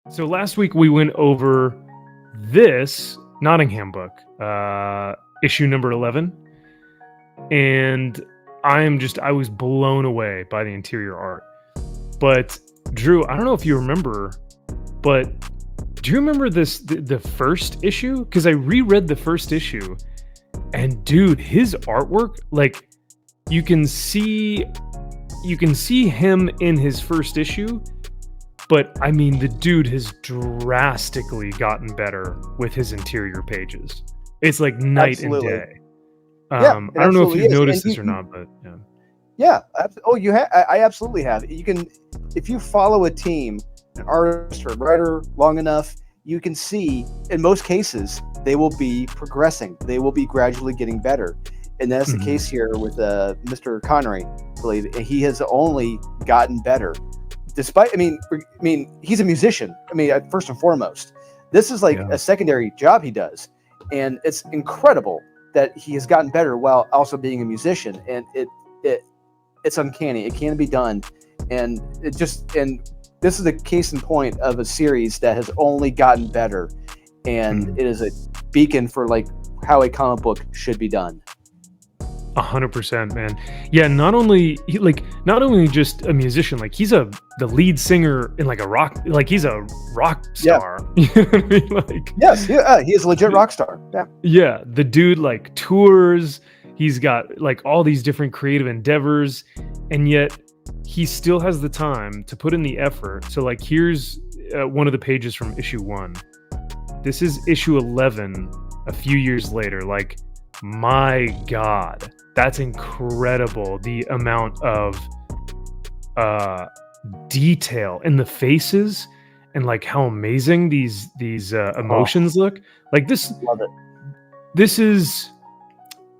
So last week we went over this Nottingham book, issue number 11, and I was blown away by the interior art. But Drew, I don't know if you remember, but do you remember the first issue? Because I reread the first issue, and dude, his artwork, like you can see him in his first issue. But I mean, the dude has drastically gotten better with his interior pages. It's like night and day. I don't know if you've noticed this or not, but yeah. Yeah. Oh, you have. I absolutely have. You can, if you follow a team, an artist or a writer long enough, you can see in most cases they will be progressing. They will be gradually getting better, and that's the case here with Mr. Connery. I believe he has only gotten better. Despite, I mean, he's a musician. I mean, first and foremost, this is like a secondary job he does, and it's incredible that he has gotten better while also being a musician. And it's uncanny. It can be done, and this is a case in point of a series that has only gotten better, and it is a beacon for like how a comic book should be done. 100%, man. Yeah, not only just a musician, like he's the lead singer in like a rock, like he's a rock star. Yeah. You know what I mean? Like, yes, he is a legit rock star. Yeah. Yeah, the dude like tours. He's got like all these different creative endeavors, and yet he still has the time to put in the effort. So like, here's one of the pages from issue 1. This is issue 11 a few years later. Like, my God, that's incredible. The amount of detail in the faces and like how amazing these emotions look. Like this, love it. This is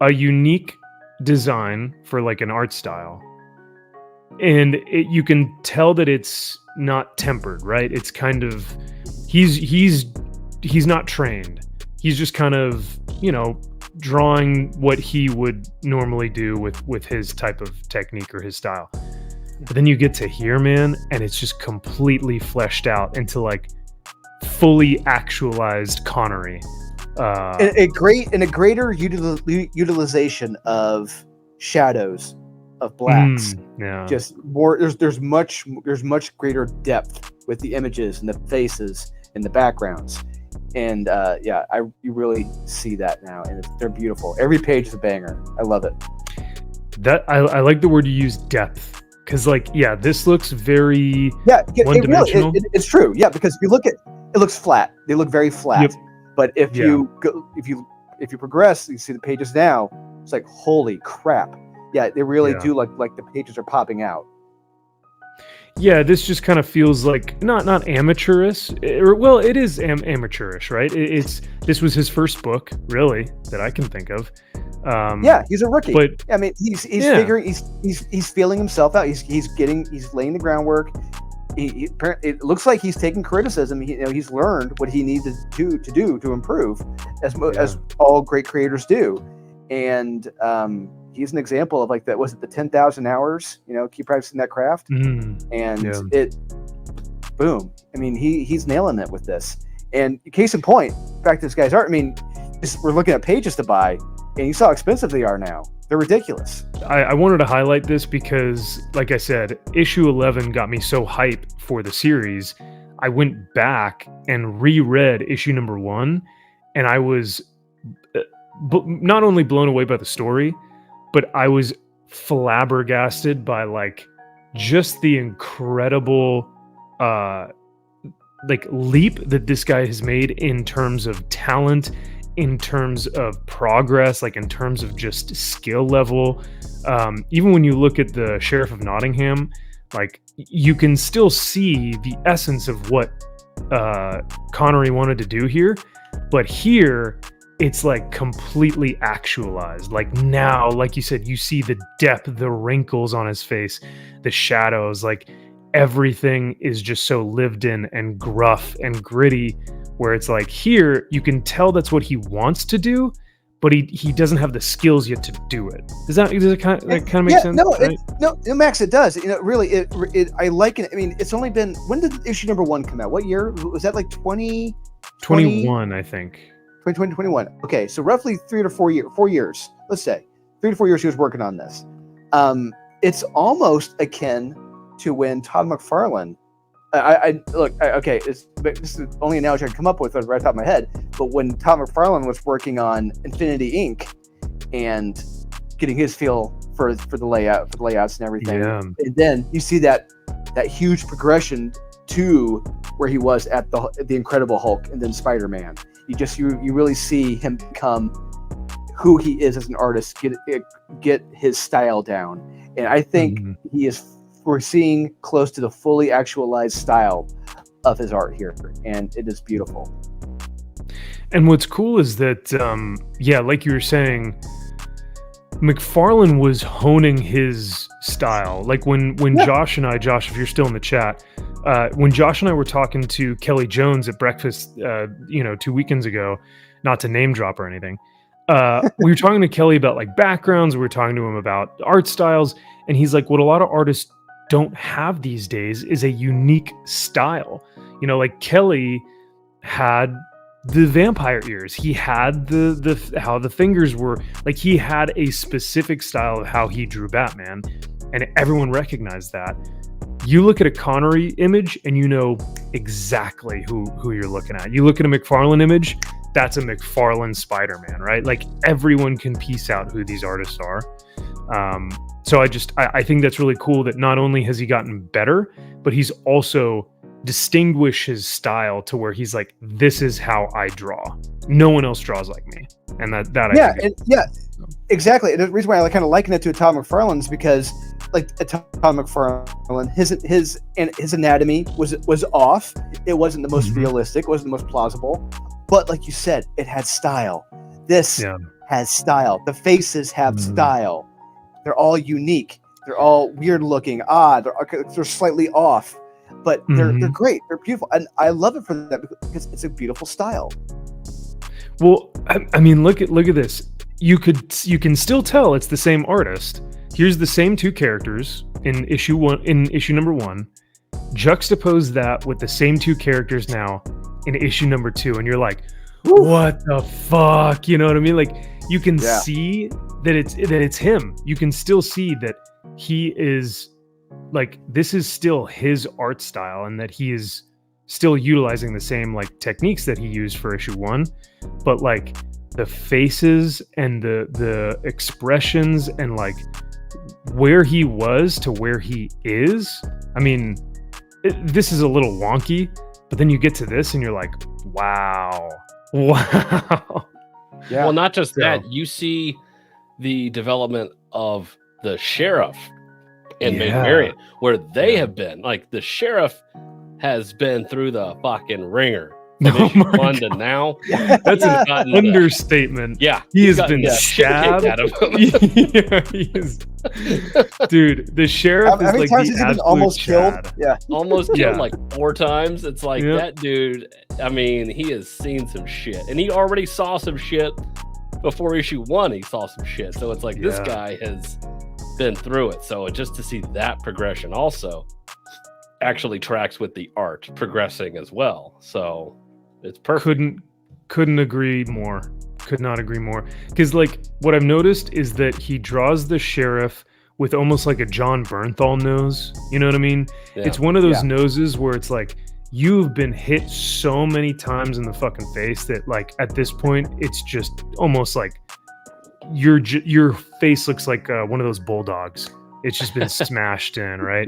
a unique design for like an art style, and you can tell that it's not tempered, right? It's kind of he's not trained. He's just kind of, you know, drawing what he would normally do with his type of technique or his style. But then you get to here, man, and it's just completely fleshed out into like fully actualized Connery. A greater utilization of shadows, of blacks. Yeah. Just more. There's much greater depth with the images and the faces and the backgrounds. And you really see that now, and they're beautiful. Every page is a banger. I love it. That I like the word you use, depth, because like this looks very one-dimensional. It's true, because if you look at it, looks flat. They look very flat. Yep. But if you progress, you see the pages now. It's like, holy crap! Yeah, they really do like the pages are popping out. Yeah, this just kind of feels like not amateurish. Well, it is amateurish, right? This was his first book, really, that I can think of. He's a rookie. But I mean, he's figuring, he's feeling himself out. He's laying the groundwork. It looks like he's taking criticism. He's learned what he needed to do to improve, as all great creators do, and he's an example of like that. Was it the 10,000 hours? Keep practicing that craft, it boom. I mean, he's nailing it with this. And case in point, back to this guy's art. I mean, we're looking at pages to buy, and you saw how expensive they are now. They're ridiculous. I wanted to highlight this because, like I said, issue 11 got me so hype for the series. I went back and reread issue number 1, and I was not only blown away by the story, but I was flabbergasted by like just the incredible like leap that this guy has made in terms of talent, in terms of progress, like in terms of just skill level. Even when you look at the Sheriff of Nottingham, like you can still see the essence of what Connery wanted to do here, but here it's like completely actualized. Like now, like you said, you see the depth, the wrinkles on his face, the shadows, like everything is just so lived in and gruff and gritty, where it's like here you can tell that's what he wants to do, Mm-hmm. but he doesn't have the skills yet to do it. Does it kind of make sense? No, right? no, Max, it does. Really, I like it. I mean, it's only been, when did issue number 1 come out? What year was that? Like 21, I think. 2021. Okay, so roughly 3 to 4 years. Let's say 3 to 4 years he was working on this. It's almost akin to when Todd McFarlane. Okay, this is the only analogy I can come up with right off the top of my head. But when Todd McFarlane was working on Infinity Inc. and getting his feel for the layouts and everything, and then you see that huge progression to where he was at the Incredible Hulk and then Spider-Man. You really see him become who he is as an artist, get his style down, and I think we're seeing close to the fully actualized style of his art here, and it is beautiful. And what's cool is that, like you were saying, McFarlane was honing his style. Like when Josh, if you're still in the chat, when Josh and I were talking to Kelly Jones at breakfast, 2 weekends ago, not to name drop or anything, we were talking to Kelly about like backgrounds. We were talking to him about art styles, and he's like, what a lot of artists don't have these days is a unique style. Like Kelly had the vampire ears. He had the how the fingers were, like he had a specific style of how he drew Batman, and everyone recognized that. You look at a Connery image and you know exactly who you're looking at. You look at a McFarlane image, that's a McFarlane Spider-Man, right? Like everyone can piece out who these artists are. So I think that's really cool that not only has he gotten better, but he's also distinguished his style to where he's like, this is how I draw. No one else draws like me. And exactly. And the reason why I kind of liken it to Todd McFarlane is because like Todd McFarlane, his anatomy was off. It wasn't the most realistic, it wasn't the most plausible. But like you said, it had style. This has style. The faces have style. They're all unique. They're all weird looking, odd. They're slightly off, but they're great. They're beautiful, and I love it for that because it's a beautiful style. Well, I mean, look at this. You can still tell it's the same artist. Here's the same 2 characters in issue number 1. Juxtapose that with the same 2 characters now in issue number 2, and you're like, what the fuck? You know what I mean? Like you can see that it's him. You can still see that he is like, this is still his art style, and that he is still utilizing the same like techniques that he used for issue 1, but like the faces and the expressions and like where he was to where he is. I mean, this is a little wonky, but then you get to this and you're like, wow. Yeah. Well, not just that, you see the development of the sheriff in main variant, where they have been like, the sheriff has been through the fucking ringer from issue 1 to now. That's an understatement. He has been shabbed out of him. He is. Dude, the sheriff is like the absolute almost Chad. killed. Almost killed like 4 times. It's like that dude. I mean, he has seen some shit, and he already saw some shit before issue 1. He saw some shit, so it's like this guy has been through it. So just to see that progression also actually tracks with the art progressing as well. So it's perfect. Couldn't agree more. Could not agree more. Because like what I've noticed is that he draws the sheriff with almost like a John Bernthal nose. You know what I mean? Yeah. It's one of those noses where it's like you've been hit so many times in the fucking face that like at this point it's just almost like your face looks like one of those bulldogs. It's just been smashed in, right?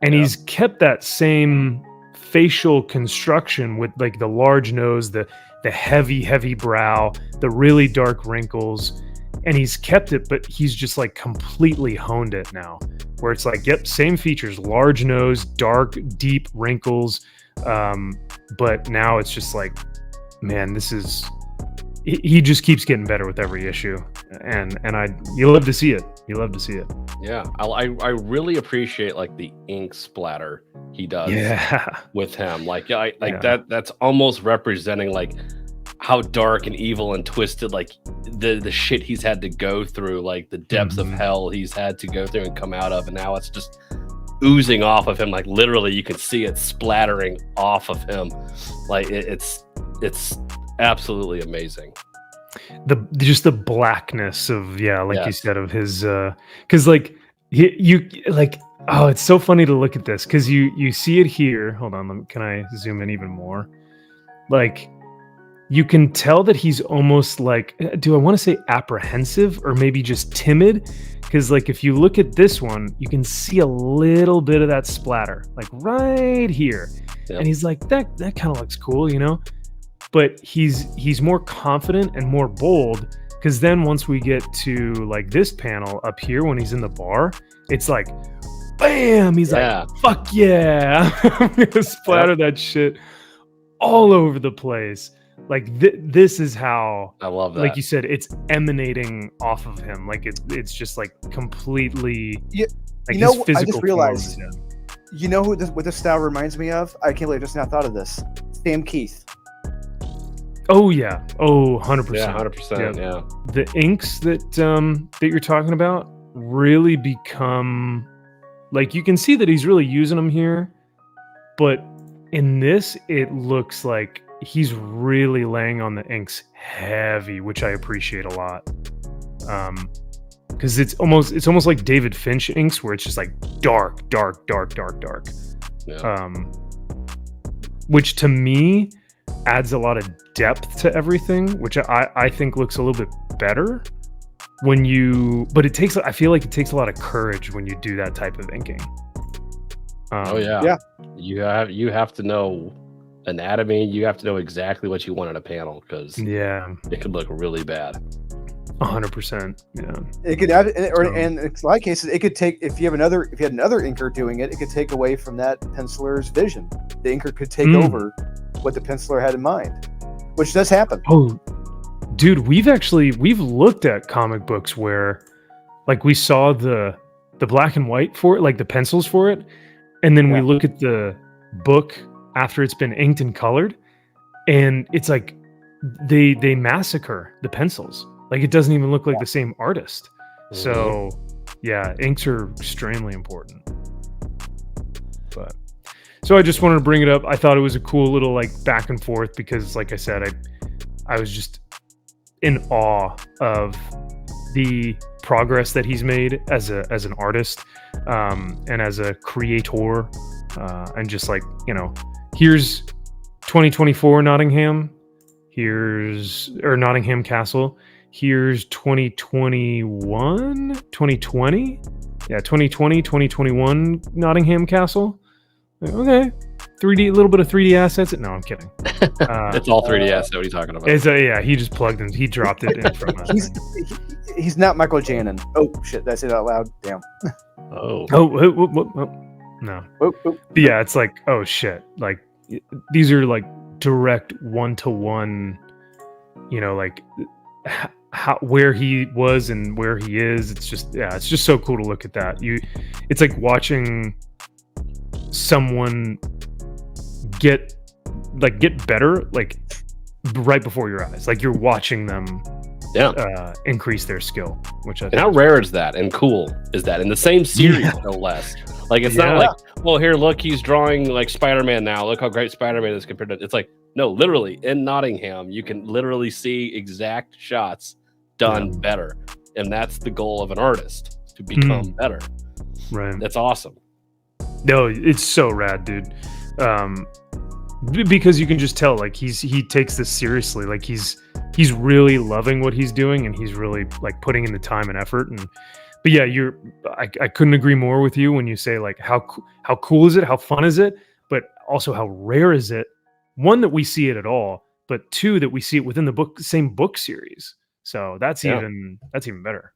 And he's kept that same facial construction with like the large nose, the heavy brow, the really dark wrinkles, and he's kept it, but he's just like completely honed it now, where it's like, yep, same features, large nose, dark, deep wrinkles, but now it's just like, man, he just keeps getting better with every issue, and you love to see it. You love to see it. Yeah, I really appreciate like the ink splatter he does with him. Like that's almost representing like, how dark and evil and twisted, like the shit he's had to go through, like the depths of hell he's had to go through and come out of, and now it's just oozing off of him. Like literally, you can see it splattering off of him. Like it's absolutely amazing. Just the blackness of like you said, of his because it's so funny to look at this because you see it here. Hold on, can I zoom in even more? Like you can tell that he's almost like, do I want to say apprehensive or maybe just timid? Because like if you look at this one, you can see a little bit of that splatter, like right here, and he's like that kind of looks cool, you know. But he's more confident and more bold because then once we get to like this panel up here when he's in the bar, it's like, bam! He's like, fuck yeah! I'm gonna splatter that shit all over the place. Like this is how I love that. Like you said, it's emanating off of him. Like it's just like completely. Yeah, like you know, his I just realized. form. You know what this style reminds me of? I can't believe I just now thought of this. Sam Keith. Oh yeah. Oh, 100%. Yeah, 100%. Yeah. The inks that you're talking about really become like you can see that he's really using them here, but in this it looks like he's really laying on the inks heavy, which I appreciate a lot. Because it's almost like David Finch inks where it's just like dark. Yeah. Which to me adds a lot of depth to everything, which I think looks a little bit better when you. But I feel like it takes a lot of courage when you do that type of inking. Yeah. You have to know anatomy. You have to know exactly what you want in a panel because it could look really bad. 100%. Yeah. It could add, and in a lot of cases, it could take if you had another inker doing it, it could take away from that penciler's vision. The inker could take over what the penciler had in mind, which does happen. Oh, dude, we've looked at comic books where, like, we saw the black and white for it, like the pencils for it, and then we look at the book after it's been inked and colored, and it's like they massacre the pencils. Like it doesn't even look like the same artist. So yeah, inks are extremely important. But so I just wanted to bring it up. I thought it was a cool little like back and forth because like I said, I was just in awe of the progress that he's made as an artist and as a creator and just like, you know, here's 2024 Nottingham, Nottingham Castle. Here's 2020, 2021 Nottingham Castle. Okay. 3D, a little bit of 3D assets. No, I'm kidding. It's all 3D asset. What are you talking about? He just plugged in. He dropped it in from he's not Michael Janin. Oh, shit. Did I say that out loud? Damn. No. But yeah, it's like, oh, shit. Like, these are like direct one-to-one, you know, like where he was and where he is. It's just so cool to look at that. It's like watching someone get better like right before your eyes. Like you're watching them increase their skill, which I think how rare is that and cool is that in the same series, no less. Like it's not like, well, here, look, he's drawing like Spider-Man now. Look how great Spider-Man is compared to. It's like, no, literally in Nottingham, you can literally see exact shots done better, and that's the goal of an artist, to become better. Right. That's awesome. No, it's so rad, dude. Because you can just tell, like he takes this seriously. Like he's really loving what he's doing, and he's really like putting in the time and effort. But yeah, I couldn't agree more with you when you say like how cool is it, how fun is it, but also how rare is it. One, that we see it at all, but two, that we see it within the same book series. So that's even better.